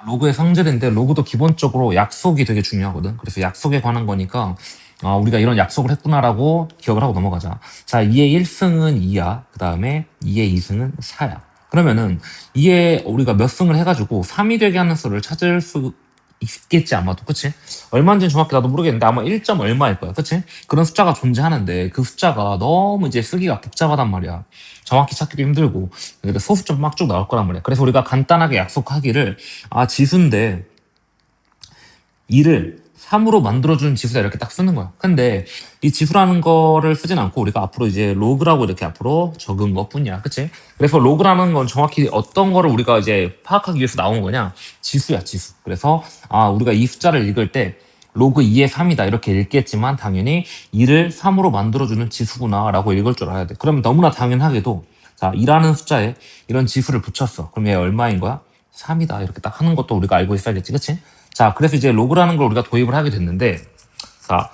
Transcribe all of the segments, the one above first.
로그의 성질인데 로그도 기본적으로 약속이 되게 중요하거든. 그래서 약속에 관한 거니까 우리가 이런 약속을 했구나라고 기억을 하고 넘어가자. 자, 2의 1승은 2야. 그 다음에 2의 2승은 4야. 그러면은 2의 우리가 몇 승을 해가지고 3이 되게 하는 수를 찾을 수 있겠지 아마도. 그치? 얼마인지는 정확히 나도 모르겠는데 아마 1점 얼마일 거야. 그치? 그런 숫자가 존재하는데 그 숫자가 너무 이제 쓰기가 복잡하단 말이야. 정확히 찾기도 힘들고 소수점 막 쭉 나올 거란 말이야. 그래서 우리가 간단하게 약속하기를 지수인데 2를 3으로 만들어주는 지수다 이렇게 딱 쓰는 거야. 근데 이 지수라는 거를 쓰진 않고 우리가 앞으로 이제 로그라고 이렇게 앞으로 적은 것 뿐이야. 그치? 그래서 로그라는 건 정확히 어떤 거를 우리가 이제 파악하기 위해서 나온 거냐? 지수야, 지수. 그래서 우리가 이 숫자를 읽을 때 로그 2의 3이다 이렇게 읽겠지만 당연히 2를 3으로 만들어주는 지수구나 라고 읽을 줄 알아야 돼. 그러면 너무나 당연하게도 자, 2라는 숫자에 이런 지수를 붙였어. 그럼 얘 얼마인 거야? 3이다 이렇게 딱 하는 것도 우리가 알고 있어야겠지. 그치? 자, 그래서 이제 로그라는 걸 우리가 도입을 하게 됐는데, 자,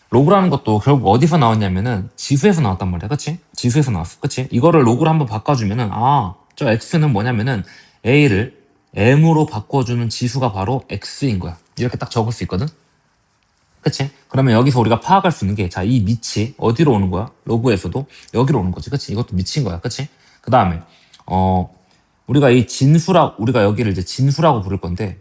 로그라는 것도 결국 어디서 나왔냐면은 지수에서 나왔단 말이야. 그치? 지수에서 나왔어. 그치? 이거를 로그로 한번 바꿔주면은, 저 x는 뭐냐면은 a를 m으로 바꿔주는 지수가 바로 x인 거야. 이렇게 딱 적을 수 있거든? 그치? 그러면 여기서 우리가 파악할 수 있는 게, 자, 이 밑이 어디로 오는 거야? 로그에서도 여기로 오는 거지. 그치? 이것도 밑인 거야. 그치? 그 다음에, 우리가 우리가 여기를 이제 진수라고 부를 건데,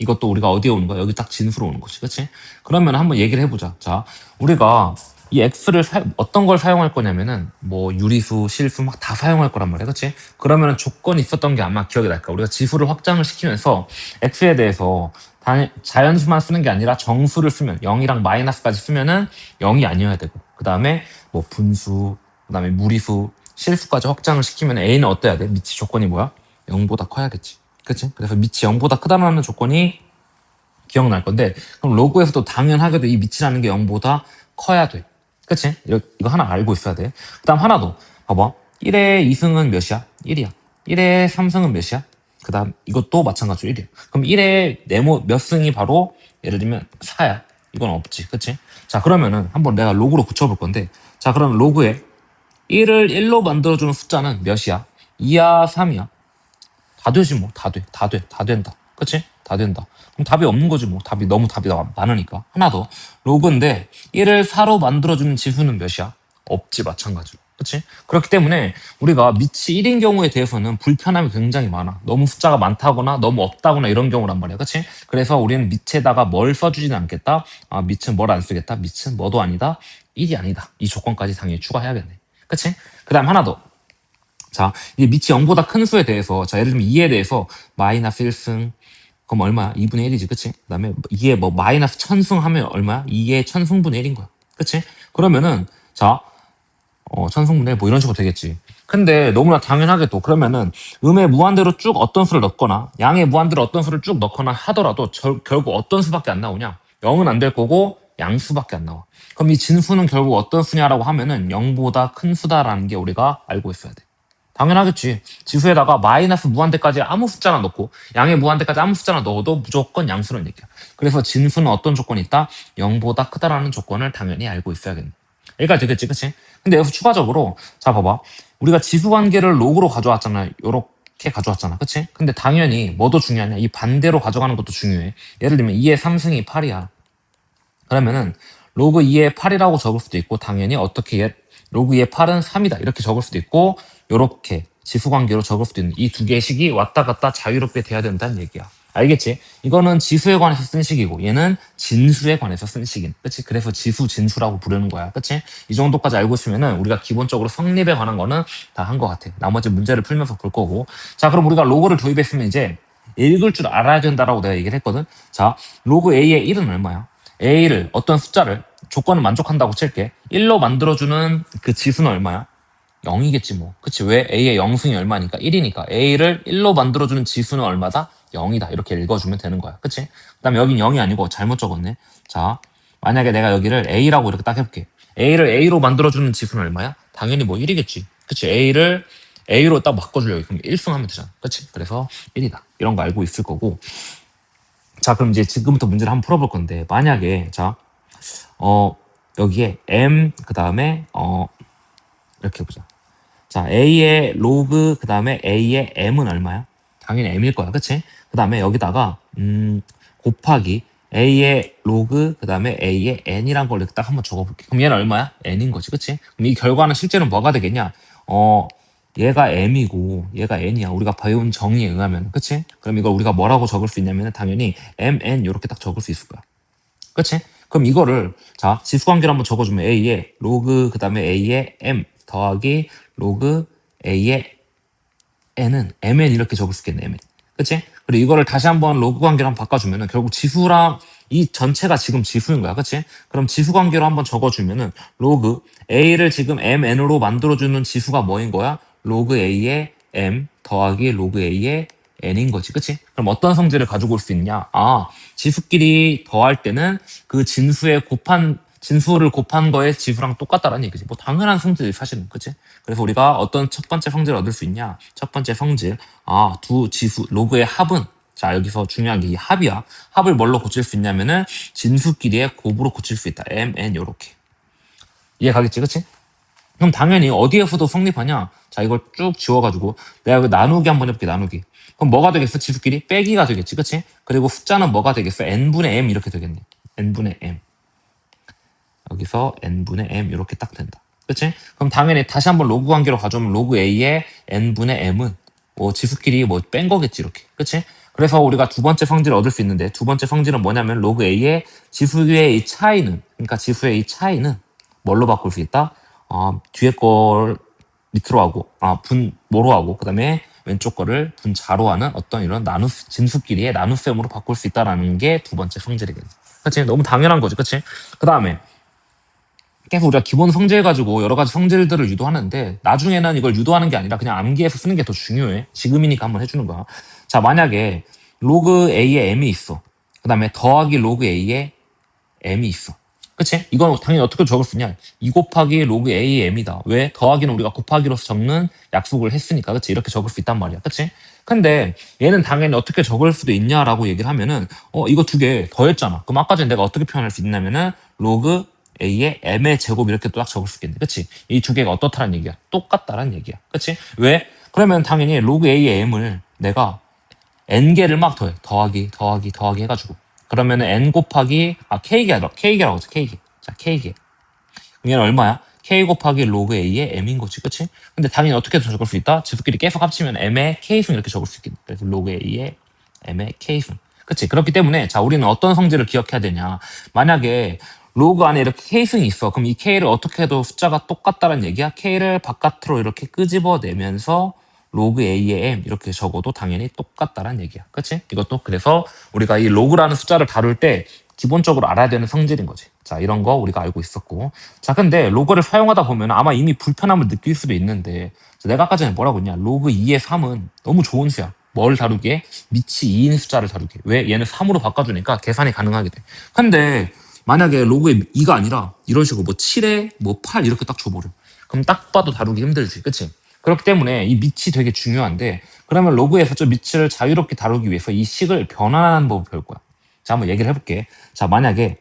이것도 우리가 어디에 오는 거야? 여기 딱 진수로 오는 거지. 그치? 그러면 한번 얘기를 해보자. 자, 우리가 이 x를 어떤 걸 사용할 거냐면은 뭐 유리수, 실수 막 다 사용할 거란 말이야. 그치? 그러면은 조건이 있었던 게 아마 기억이 날 거야. 우리가 지수를 확장을 시키면서 x에 대해서 자연수만 쓰는 게 아니라 정수를 쓰면 0이랑 마이너스까지 쓰면은 0이 아니어야 되고 그 다음에 뭐 분수, 그 다음에 무리수, 실수까지 확장을 시키면 a는 어때야 돼? 밑이 조건이 뭐야? 0보다 커야겠지. 그치? 그래서 밑이 0보다 크다는 조건이 기억날 건데 그럼 로그에서도 당연하게도 이 밑이라는 게 0보다 커야 돼. 그치? 이거 하나 알고 있어야 돼. 그 다음 하나 더. 봐봐. 1의 2승은 몇이야? 1이야. 1의 3승은 몇이야? 그 다음 이것도 마찬가지로 1이야. 그럼 1의 네모 몇 승이 바로 예를 들면 4야. 이건 없지. 그치? 자, 그러면은 한번 내가 로그로 붙여볼 건데 자, 그럼 로그에 1을 1로 만들어주는 숫자는 몇이야? 2야, 3이야? 다 되지 뭐. 다 돼. 다 돼. 다 된다. 그치? 다 된다. 그럼 답이 없는 거지 뭐. 답이 많으니까. 하나 더. 로그인데 1을 4로 만들어주는 지수는 몇이야? 없지 마찬가지로. 그치? 그렇기 때문에 우리가 밑이 1인 경우에 대해서는 불편함이 굉장히 많아. 너무 숫자가 많다거나 너무 없다거나 이런 경우란 말이야. 그치? 그래서 우리는 밑에다가 뭘 써주지는 않겠다. 밑은 뭘 안 쓰겠다. 밑은 뭐도 아니다. 1이 아니다. 이 조건까지 당연히 추가해야겠네. 그치? 그 다음 하나 더. 자, 이 밑이 0보다 큰 수에 대해서, 자, 예를 들면 2에 대해서 마이너스 1승, 그럼 얼마야? 2분의 1이지, 그치? 그 다음에 2에 뭐 마이너스 1000승 하면 얼마야? 2의 1000승분의 1인 거야. 그치? 그러면은, 자, 1000승분의 1, 뭐 이런 식으로 되겠지. 근데 너무나 당연하게도 그러면은 음의 무한대로 쭉 어떤 수를 넣거나 양의 무한대로 어떤 수를 쭉 넣거나 하더라도 결국 어떤 수밖에 안 나오냐? 0은 안 될 거고 양수밖에 안 나와. 그럼 이 진수는 결국 어떤 수냐라고 하면은 0보다 큰 수다라는 게 우리가 알고 있어야 돼. 당연하겠지. 지수에다가 마이너스 무한대까지 아무 숫자나 넣고 양의 무한대까지 아무 숫자나 넣어도 무조건 양수는 얘기야. 그래서 진수는 어떤 조건이 있다? 0보다 크다라는 조건을 당연히 알고 있어야겠네. 여기까지 되겠지, 그치? 근데 여기서 추가적으로 자 봐봐. 우리가 지수 관계를 로그로 가져왔잖아. 요렇게 가져왔잖아. 그치? 근데 당연히 뭐도 중요하냐? 이 반대로 가져가는 것도 중요해. 예를 들면 2의 3승이 8이야. 그러면은 로그 2의 8이라고 적을 수도 있고 당연히 어떻게 로그 2의 8은 3이다 이렇게 적을 수도 있고 요렇게 지수관계로 적을 수도 있는 이 두 개의 식이 왔다 갔다 자유롭게 돼야 된다는 얘기야. 알겠지? 이거는 지수에 관해서 쓴 식이고 얘는 진수에 관해서 쓴 식인. 그치? 그래서 지수 진수라고 부르는 거야. 그치? 이 정도까지 알고 있으면은 우리가 기본적으로 성립에 관한 거는 다 한 것 같아. 나머지 문제를 풀면서 볼 거고. 자, 그럼 우리가 로그를 도입했으면 이제 읽을 줄 알아야 된다라고 내가 얘기를 했거든. 자, 로그 A의 1은 얼마야? A를 어떤 숫자를 조건을 만족한다고 칠게. 1로 만들어주는 그 지수는 얼마야? 0이겠지 뭐. 그치? 왜? A의 0승이 얼마니까? 1이니까. A를 1로 만들어주는 지수는 얼마다? 0이다. 이렇게 읽어주면 되는 거야. 그치? 그 다음에 여긴 0이 아니고 잘못 적었네. 자, 만약에 내가 여기를 A라고 이렇게 딱 해볼게. A를 A로 만들어주는 지수는 얼마야? 당연히 뭐 1이겠지. 그치? A를 A로 딱 바꿔주려고. 그럼 1승 하면 되잖아. 그치? 그래서 1이다. 이런 거 알고 있을 거고. 자, 그럼 이제 지금부터 문제를 한번 풀어볼 건데, 만약에, 자, 여기에 M, 그 다음에, 이렇게 해보자. 자, A의 로그, 그 다음에 A의 M은 얼마야? 당연히 m일 거야. 그치? 그 다음에 여기다가 곱하기 a의 로그 그 다음에 a의 n이란 걸 이렇게 딱 한번 적어볼게. 그럼 얘는 얼마야? n인 거지. 그치? 그럼 이 결과는 실제로 뭐가 되겠냐? 얘가 m이고 얘가 n이야. 우리가 배운 정의에 의하면. 그치? 그럼 이걸 우리가 뭐라고 적을 수 있냐면 당연히 mn 이렇게 딱 적을 수 있을 거야. 그치? 그럼 이거를 자 지수관계를 한번 적어주면 a의 로그 그 다음에 a의 m 더하기 로그 a의 n은 mn 이렇게 적을 수 있겠네. mn. 그치? 그리고 이거를 다시 한번 로그 관계로 한번 바꿔주면은 결국 지수랑 이 전체가 지금 지수인 거야. 그치? 그럼 지수 관계로 한번 적어주면은 로그 a를 지금 mn으로 만들어주는 지수가 뭐인 거야? 로그 a의 m 더하기 로그 a의 n인 거지. 그치? 그럼 어떤 성질을 가지고 올 수 있냐? 지수끼리 더할 때는 그 진수를 곱한 거에 지수랑 똑같다라는 얘기지. 뭐 당연한 성질이 사실은. 그치? 그래서 우리가 어떤 첫 번째 성질을 얻을 수 있냐? 첫 번째 성질. 두 지수, 로그의 합은 자, 여기서 중요한 게 이 합이야. 합을 뭘로 고칠 수 있냐면은 진수끼리의 곱으로 고칠 수 있다. m, n 요렇게. 이해 가겠지? 그치? 그럼 당연히 어디에서도 성립하냐? 자, 이걸 쭉 지워가지고 내가 여기 나누기 한번 해볼게. 나누기. 그럼 뭐가 되겠어? 지수끼리 빼기가 되겠지. 그치? 그리고 숫자는 뭐가 되겠어? n분의 m 이렇게 되겠네. n분의 m. 여기서 n분의 m 이렇게 딱 된다. 그치? 그럼 당연히 다시 한번 로그 관계로 가져오면 로그 a의 n분의 m은 지수끼리 뺀 거겠지. 이렇게. 그치? 그래서 우리가 두 번째 성질을 얻을 수 있는데 두 번째 성질은 뭐냐면 로그 a의 지수의 이 차이는 그러니까 지수의 이 차이는 뭘로 바꿀 수 있다? 뒤에 걸 밑으로 하고 분모로 하고 그 다음에 왼쪽 거를 분자로 하는 어떤 이런 진수끼리의 나눗셈으로 바꿀 수 있다라는 게 두 번째 성질이겠네. 그치? 너무 당연한 거지. 그치? 그 다음에 계속 우리가 기본 성질 가지고 여러 가지 성질들을 유도하는데 나중에는 이걸 유도하는 게 아니라 그냥 암기해서 쓰는 게 더 중요해. 지금이니까 한번 해주는 거야. 자, 만약에 로그 a에 m이 있어. 그 다음에 더하기 로그 a에 m이 있어. 그치? 이건 당연히 어떻게 적을 수 있냐? 2 곱하기 로그 a의 m이다. 왜? 더하기는 우리가 곱하기로서 적는 약속을 했으니까. 그치? 이렇게 적을 수 있단 말이야. 그치? 근데 얘는 당연히 어떻게 적을 수도 있냐라고 얘기를 하면은 이거 두 개 더했잖아. 그럼 아까 전에 내가 어떻게 표현할 수 있냐면은 로그 a의 m의 제곱 이렇게 또 딱 적을 수 있겠네. 그치? 이 두 개가 어떻다는 얘기야? 똑같다는 얘기야. 그치? 왜? 그러면 당연히 로그 a의 m을 내가 n개를 막 더해. 더하기 해가지고. 그러면은 n 곱하기, k개 아니라 k개라고 하죠. k개. 자, k개. 그럼 얘는 얼마야? k 곱하기 로그 a의 m인 거지. 그치? 근데 당연히 어떻게 적을 수 있다? 지수끼리 계속 합치면 m의 k승 이렇게 적을 수 있겠네. 그래서 로그 a의 m의 k승. 그치? 그렇기 때문에 자, 우리는 어떤 성질을 기억해야 되냐? 만약에 로그 안에 이렇게 k승이 있어. 그럼 이 k를 어떻게 해도 숫자가 똑같다는 얘기야. k를 바깥으로 이렇게 끄집어내면서 로그 a의 m 이렇게 적어도 당연히 똑같다는 얘기야. 그치? 이것도 그래서 우리가 이 로그라는 숫자를 다룰 때 기본적으로 알아야 되는 성질인 거지. 자, 이런 거 우리가 알고 있었고. 자, 근데 로그를 사용하다 보면 아마 이미 불편함을 느낄 수도 있는데 내가 아까 전에 뭐라고 했냐? 로그 2의 3은 너무 좋은 수야. 뭘 다루기에? 밑이 2인 숫자를 다루기에. 왜? 얘는 3으로 바꿔주니까 계산이 가능하게 돼. 근데 만약에 로그의 2가 아니라 이런 식으로 7에 8 이렇게 딱 줘버려. 그럼 딱 봐도 다루기 힘들지. 그치? 그렇기 때문에 이 밑이 되게 중요한데 그러면 로그에서 저 밑을 자유롭게 다루기 위해서 이 식을 변환하는 법을 배울 거야. 자, 한번 얘기를 해볼게. 자, 만약에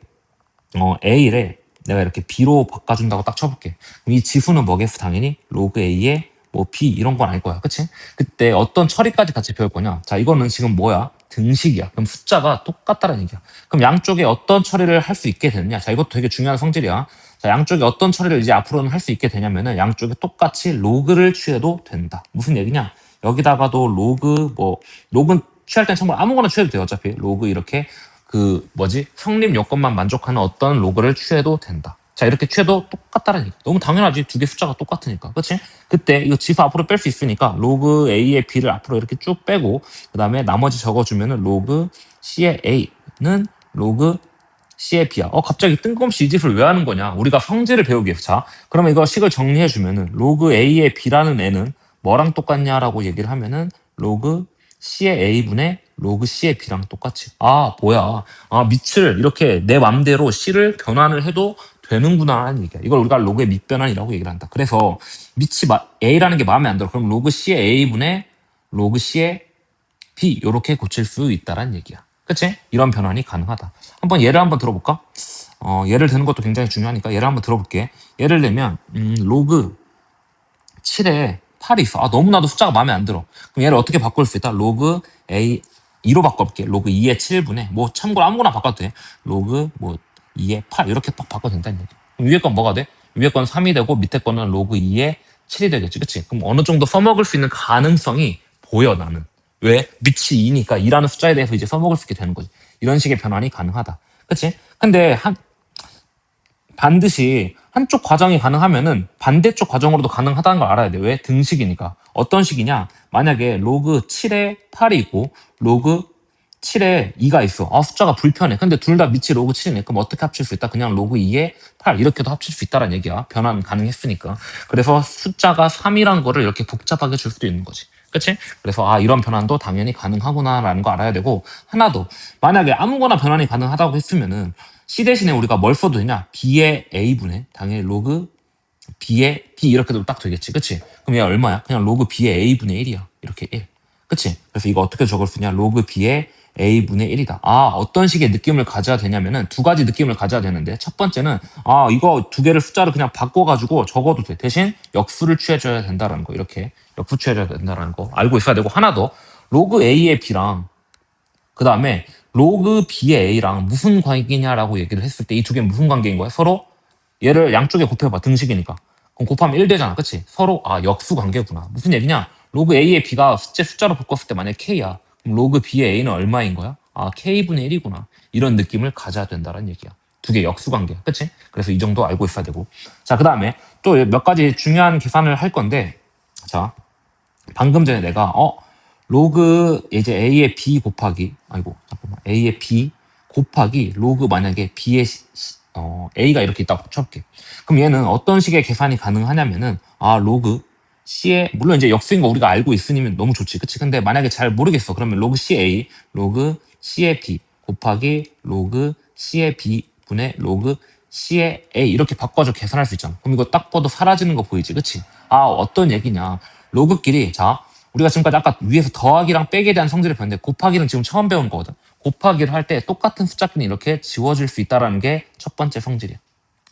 a를 내가 이렇게 b로 바꿔준다고 딱 쳐볼게. 그럼 이 지수는 뭐겠어? 당연히 로그 a에 b 이런 건 아닐 거야. 그치? 그때 어떤 처리까지 같이 배울 거냐? 자, 이거는 지금 뭐야? 등식이야. 그럼 숫자가 똑같다는 얘기야. 그럼 양쪽에 어떤 처리를 할 수 있게 되느냐? 자, 이것도 되게 중요한 성질이야. 자, 양쪽에 어떤 처리를 이제 앞으로는 할 수 있게 되냐면은 양쪽에 똑같이 로그를 취해도 된다. 무슨 얘기냐? 여기다가도 로그는 취할 땐 정말 아무거나 취해도 돼요. 어차피 로그 이렇게 성립 요건만 만족하는 어떤 로그를 취해도 된다. 자, 이렇게 취해도 똑같다는 얘기. 너무 당연하지. 두 개 숫자가 똑같으니까. 그치? 그때 이거 지수 앞으로 뺄 수 있으니까 로그 a의 b를 앞으로 이렇게 쭉 빼고 그 다음에 나머지 적어주면은 로그 c의 a는 로그 c의 b야. 갑자기 뜬금없이 이 짓을 왜 하는 거냐? 우리가 성질을 배우기 위해서. 자, 그러면 이거 식을 정리해주면은 로그 a의 b라는 애는 뭐랑 똑같냐라고 얘기를 하면은 로그 c의 a분의 로그 c의 b랑 똑같이. 뭐야. 밑을 이렇게 내 맘대로 c를 변환을 해도 되는구나 하는 얘기야. 이걸 우리가 로그의 밑변환이라고 얘기를 한다. 그래서 밑이 a라는 게 마음에 안 들어. 그럼 로그 c의 a분의 로그 c의 b 이렇게 고칠 수 있다란 얘기야. 그치? 이런 변환이 가능하다. 한번 예를 한번 들어볼까? 예를 드는 것도 굉장히 중요하니까 예를 한번 들어볼게. 예를 들면 로그 7에 8이 있어. 아, 너무나도 숫자가 마음에 안 들어. 그럼 얘를 어떻게 바꿀 수 있다? 로그 A 2로 바꿔볼게. 로그 2의 7분의 뭐 참고로 아무거나 바꿔도 돼. 로그 뭐 2의 8 이렇게 딱 바꿔도 된다는 얘기. 그럼 위에 건 뭐가 돼? 위에 건 3이 되고 밑에 거는 로그 2의 7이 되겠지. 그치? 그럼 어느 정도 써먹을 수 있는 가능성이 보여 나는. 왜? 밑이 2니까 2라는 숫자에 대해서 이제 써먹을 수 있게 되는 거지. 이런 식의 변환이 가능하다. 그치? 근데 반드시 한쪽 과정이 가능하면은 반대쪽 과정으로도 가능하다는 걸 알아야 돼. 왜? 등식이니까. 어떤 식이냐? 만약에 로그 7에 8이 있고 로그 7에 2가 있어. 아, 숫자가 불편해. 근데 둘 다 밑이 로그 7이네. 그럼 어떻게 합칠 수 있다? 그냥 로그 2에 8 이렇게도 합칠 수 있다는 얘기야. 변환 가능했으니까. 그래서 숫자가 3이란 거를 이렇게 복잡하게 줄 수도 있는 거지. 그치? 그래서 아, 이런 변환도 당연히 가능하구나라는 거 알아야 되고, 하나 더. 만약에 아무거나 변환이 가능하다고 했으면은 C 대신에 우리가 뭘 써도 되냐? B의 A분의 당연히 로그 B의 B 이렇게 도 딱 되겠지. 그치? 그럼 얘 얼마야? 그냥 로그 B의 A분의 1이야. 이렇게 1. 그치? 그래서 이거 어떻게 적을 수 있냐? 로그 B의 A분의 1이다. 아, 어떤 식의 느낌을 가져야 되냐면은 두 가지 느낌을 가져야 되는데, 첫 번째는 아, 이거 두 개를 숫자를 그냥 바꿔가지고 적어도 돼. 대신 역수를 취해줘야 된다라는 거. 이렇게 역수 취해줘야 된다라는 거 알고 있어야 되고, 하나 더. 로그 A의 B랑 그 다음에 로그 B의 A랑 무슨 관계냐라고 얘기를 했을 때 이 두 개는 무슨 관계인 거야? 서로 얘를 양쪽에 곱해봐. 등식이니까. 그럼 곱하면 1 되잖아. 그치? 서로 아, 역수 관계구나. 무슨 얘기냐? 로그 A의 B가 숫자로 바꿨을 때 만약에 K야. 그럼 로그 B의 A는 얼마인 거야? 아, K분의 1이구나. 이런 느낌을 가져야 된다는 얘기야. 두 개 역수 관계. 그치? 그래서 이 정도 알고 있어야 되고. 자, 그 다음에 또 몇 가지 중요한 계산을 할 건데, 자, 방금 전에 내가 로그 이제 A의 B 곱하기 아이고 잠깐만 A의 B 곱하기 로그 만약에 B의 A가 이렇게 있다고 쳐볼게. 그럼 얘는 어떤 식의 계산이 가능하냐면은 아, 로그 C의 물론 이제 역수인 거 우리가 알고 있으면 너무 좋지. 그치? 근데 만약에 잘 모르겠어. 그러면 로그 CA 로그 C의 B 곱하기 로그 C의 B 분의 로그 C의 A 이렇게 바꿔서 계산할 수 있잖아. 그럼 이거 딱 봐도 사라지는 거 보이지? 그치? 아, 어떤 얘기냐. 로그끼리 자 우리가 지금까지 아까 위에서 더하기랑 빼기에 대한 성질을 배웠는데 곱하기는 지금 처음 배운 거거든. 곱하기를 할 때 똑같은 숫자끼리 이렇게 지워질 수 있다는 게 첫 번째 성질이야.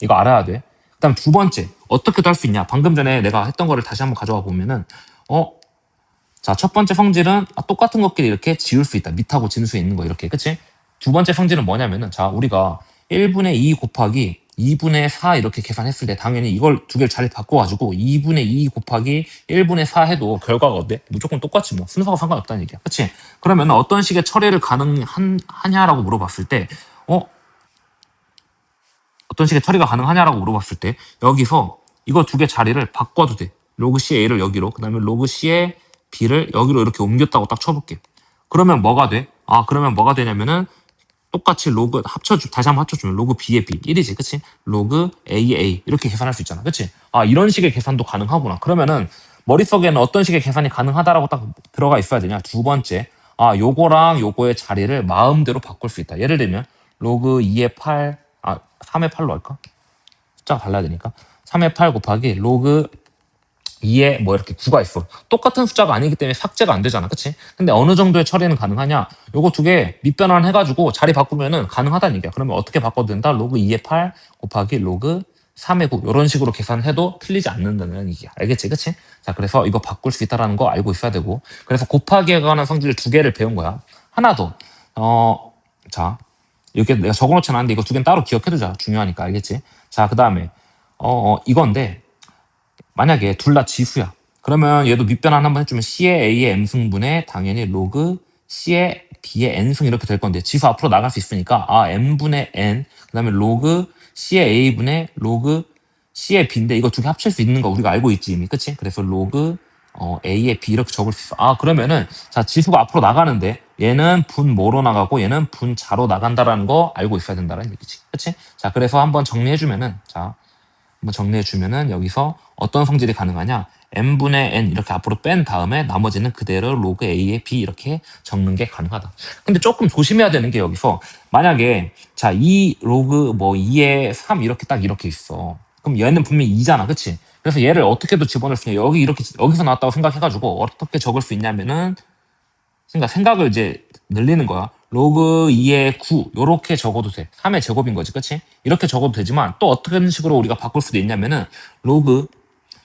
이거 알아야 돼. 그다음 두 번째 어떻게도 할 수 있냐. 방금 전에 내가 했던 거를 다시 한번 가져와 보면은 자, 첫 번째 성질은 똑같은 것끼리 이렇게 지울 수 있다. 밑하고 진수에 있는 거 이렇게. 그치? 두 번째 성질은 뭐냐면은 자, 우리가 1분의 2 곱하기 2분의 4 이렇게 계산했을 때 당연히 이걸 두 개를 잘 바꿔가지고 2분의 2 곱하기 1분의 4 해도 결과가 어때? 무조건 똑같지 뭐. 순서가 상관없다는 얘기야. 그치? 그러면 어떤 식의 처리를 가능하냐라고 물어봤을 때 어떤 식의 처리가 가능하냐라고 물어봤을 때 여기서 이거 두 개 자리를 바꿔도 돼. 로그 C의 A를 여기로 그 다음에 로그 C의 B를 여기로 이렇게 옮겼다고 딱 쳐볼게. 그러면 뭐가 돼? 아, 그러면 뭐가 되냐면은 똑같이 로그 다시 한번 합쳐주면 로그 B의 B 1이지. 그치? 로그 A의 A 이렇게 계산할 수 있잖아. 그치? 아, 이런 식의 계산도 가능하구나. 그러면은 머릿속에는 어떤 식의 계산이 가능하다라고 딱 들어가 있어야 되냐. 두 번째, 아, 요거랑 요거의 자리를 마음대로 바꿀 수 있다. 예를 들면 로그 2의 8 3의 8로 할까? 숫자가 달라야 되니까 3의 8 곱하기 로그 2에 뭐 이렇게 9가 있어. 똑같은 숫자가 아니기 때문에 삭제가 안 되잖아. 그치? 근데 어느 정도의 처리는 가능하냐? 요거 두 개 밑변환 해가지고 자리 바꾸면은 가능하다는 얘기야. 그러면 어떻게 바꿔도 된다? 로그 2의 8 곱하기 로그 3의 9 이런 식으로 계산해도 틀리지 않는다는 얘기야. 알겠지? 그치? 자, 그래서 이거 바꿀 수 있다는 거 알고 있어야 되고, 그래서 곱하기에 관한 성질 두 개를 배운 거야. 하나 더. 자, 이렇게 내가 적어놓지 않았는데 이거 두 개는 따로 기억해두자. 중요하니까. 알겠지? 자, 그 다음에 이건데 만약에 둘 다 지수야. 그러면 얘도 밑변환 한번 해주면 C의 A의 M승분의 당연히 로그 C의 B의 N승 이렇게 될 건데 지수 앞으로 나갈 수 있으니까 아, M분의 N 그 다음에 로그 C의 A분의 로그 C의 B인데 이거 두 개 합칠 수 있는 거 우리가 알고 있지 이미. 그치? 그래서 로그 A의 B 이렇게 적을 수 있어. 아, 그러면은 자, 지수가 앞으로 나가는데 얘는 분 뭐로 나가고 얘는 분 자로 나간다라는 거 알고 있어야 된다는 얘기지. 그치? 자, 그래서 한번 정리해주면은 자, 한번 정리해주면은 여기서 어떤 성질이 가능하냐? n분의 n 이렇게 앞으로 뺀 다음에 나머지는 그대로 로그 a의 b 이렇게 적는 게 가능하다. 근데 조금 조심해야 되는 게 여기서 만약에 자, 2 로그 뭐 2의 3 이렇게 딱 이렇게 있어. 그럼 얘는 분명히 2잖아. 그치? 그래서 얘를 어떻게도 집어넣을 수 있냐. 여기 이렇게 여기서 나왔다고 생각해가지고 어떻게 적을 수 있냐면은 그러니까 생각을 이제 늘리는 거야. 로그 2의 9 요렇게 적어도 돼. 3의 제곱인 거지. 그치? 이렇게 적어도 되지만 또 어떤 식으로 우리가 바꿀 수도 있냐면은 로그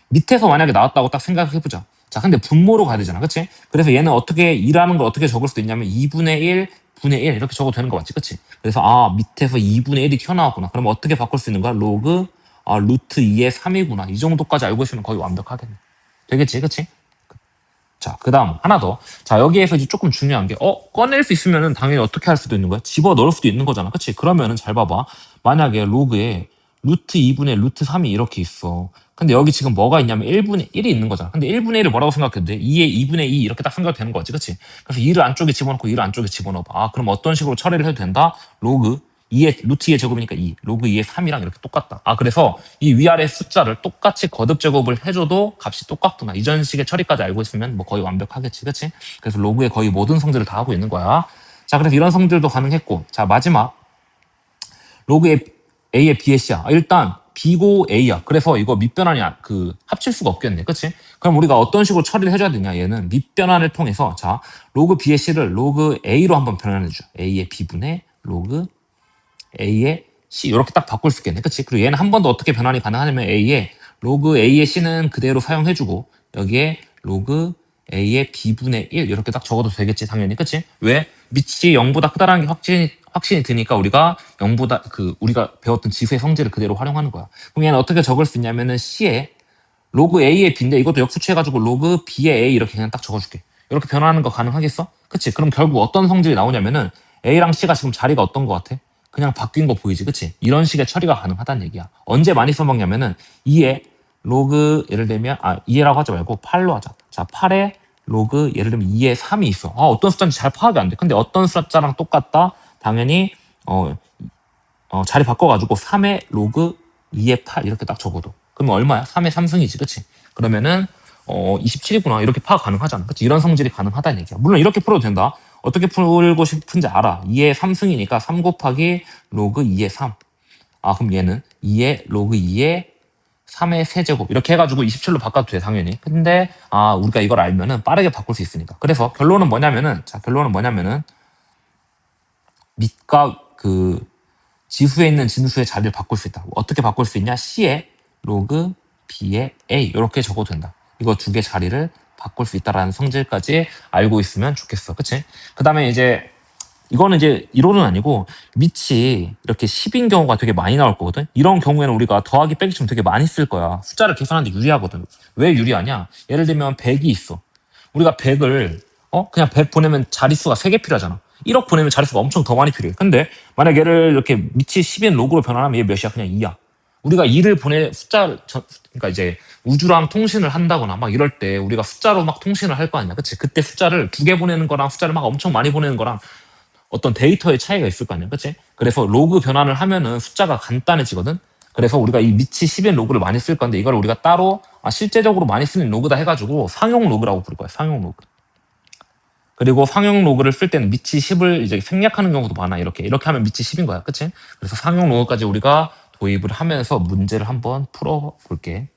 밑에서 만약에 나왔다고 딱 생각해보자. 자, 근데 분모로 가야 되잖아. 그치? 그래서 얘는 어떻게, 2라는 걸 어떻게 적을 수도 있냐면 2분의 1, 분의 1 이렇게 적어도 되는 거 맞지? 그치? 그래서 밑에서 2분의 1이 튀어나왔구나. 그럼 어떻게 바꿀 수 있는 거야? 로그 루트 2의 3이구나. 이 정도까지 알고 있으면 거의 완벽하겠네. 되겠지? 그치? 자, 그 다음 하나 더. 자, 여기에서 이제 조금 중요한 게 꺼낼 수 있으면은 당연히 어떻게 할 수도 있는 거야? 집어 넣을 수도 있는 거잖아. 그치? 그러면은 잘 봐봐. 만약에 로그에 루트 2분의 루트 3이 이렇게 있어. 근데 여기 지금 뭐가 있냐면 1분의 1이 있는 거잖아. 근데 1분의 1을 뭐라고 생각해도 돼? 2의 2분의 2 이렇게 딱 생각되는 거지. 그치? 그래서 2를 안쪽에 집어넣고 2를 안쪽에 집어넣어봐. 그럼 어떤 식으로 처리를 해도 된다? 로그 2의 루트 2의 제곱이니까 2, 로그 2의 3이랑 이렇게 똑같다. 그래서 이 위아래 숫자를 똑같이 거듭 제곱을 해줘도 값이 똑같구나. 이전 식의 처리까지 알고 있으면 뭐 거의 완벽하겠지, 그치? 그래서 로그의 거의 모든 성질을 다 하고 있는 거야. 자, 그래서 이런 성질도 가능했고, 자, 마지막 로그의 A의 B의 C야. 일단 B고 A야. 그래서 이거 밑변환이 합칠 수가 없겠네, 그치? 그럼 우리가 어떤 식으로 처리를 해줘야 되냐? 얘는 밑변환을 통해서 자, 로그 B의 C를 로그 A로 한번 변환해줘. A의 B분의 로그 A의 C 이렇게 딱 바꿀 수 있겠네. 그치? 그리고 얘는 한 번 더 어떻게 변환이 가능하냐면 A의 로그 A의 C는 그대로 사용해주고 여기에 로그 A의 B분의 1 이렇게 딱 적어도 되겠지 당연히. 그치? 왜? 밑이 0보다 크다라는 게 확신이 드니까 우리가 0보다 우리가 배웠던 지수의 성질을 그대로 활용하는 거야. 그럼 얘는 어떻게 적을 수 있냐면은 C에 로그 A의 B인데 이것도 역수치해가지고 로그 B의 A 이렇게 그냥 딱 적어줄게. 이렇게 변화하는 거 가능하겠어? 그치? 그럼 결국 어떤 성질이 나오냐면은 A랑 C가 지금 자리가 어떤 거 같아? 그냥 바뀐 거 보이지, 그치? 이런 식의 처리가 가능하다는 얘기야. 언제 많이 써먹냐면은 2에 로그 예를 들면 2에라고 하지 말고 8로 하자. 자, 8에 로그 예를 들면 2에 3이 있어. 어떤 숫자인지 잘 파악이 안 돼. 근데 어떤 숫자랑 똑같다? 당연히 자리 바꿔가지고 3에 로그 2에 8 이렇게 딱 적어도. 그러면 얼마야? 3의 3승이지, 그치? 그러면은 27이구나 이렇게 파악 가능하잖아. 그치? 이런 성질이 가능하다는 얘기야. 물론 이렇게 풀어도 된다. 어떻게 풀고 싶은지 알아. 2의 3승이니까 3 곱하기 로그 2의 3. 그럼 얘는 2의 로그 2의 3의 세제곱 이렇게 해가지고 27로 바꿔도 돼 당연히. 근데 우리가 이걸 알면은 빠르게 바꿀 수 있으니까. 그래서 결론은 뭐냐면은 밑과 지수에 있는 진수의 자리를 바꿀 수 있다. 어떻게 바꿀 수 있냐? C의 로그 B의 A 이렇게 적어도 된다. 이거 두 개 자리를 바꿀 수 있다라는 성질까지 알고 있으면 좋겠어. 그치? 그 다음에 이거는 이제 이론은 아니고 밑이 이렇게 10인 경우가 되게 많이 나올 거거든. 이런 경우에는 우리가 더하기 빼기 좀 되게 많이 쓸 거야. 숫자를 계산하는데 유리하거든. 왜 유리하냐? 예를 들면 100이 있어. 우리가 100을 그냥 100 보내면 자릿수가 3개 필요하잖아. 1억 보내면 자릿수가 엄청 더 많이 필요해. 근데 만약 얘를 이렇게 밑이 10인 로그로 변환하면 얘 몇이야? 그냥 2야. 우리가 2를 그러니까 이제 우주랑 통신을 한다거나 막 이럴 때 우리가 숫자로 막 통신을 할 거 아니야. 그치? 그때 숫자를 2개 보내는 거랑 숫자를 막 엄청 많이 보내는 거랑 어떤 데이터의 차이가 있을 거 아니야. 그치? 그래서 로그 변환을 하면은 숫자가 간단해지거든? 그래서 우리가 이 밑이 10인 로그를 많이 쓸 건데 이걸 우리가 따로 실제적으로 많이 쓰는 로그다 해가지고 상용 로그라고 부를 거야. 상용 로그. 그리고 상용 로그를 쓸 때는 밑이 10을 이제 생략하는 경우도 많아. 이렇게 하면 밑이 10인 거야. 그치? 그래서 상용 로그까지 우리가 도입을 하면서 문제를 한번 풀어볼게.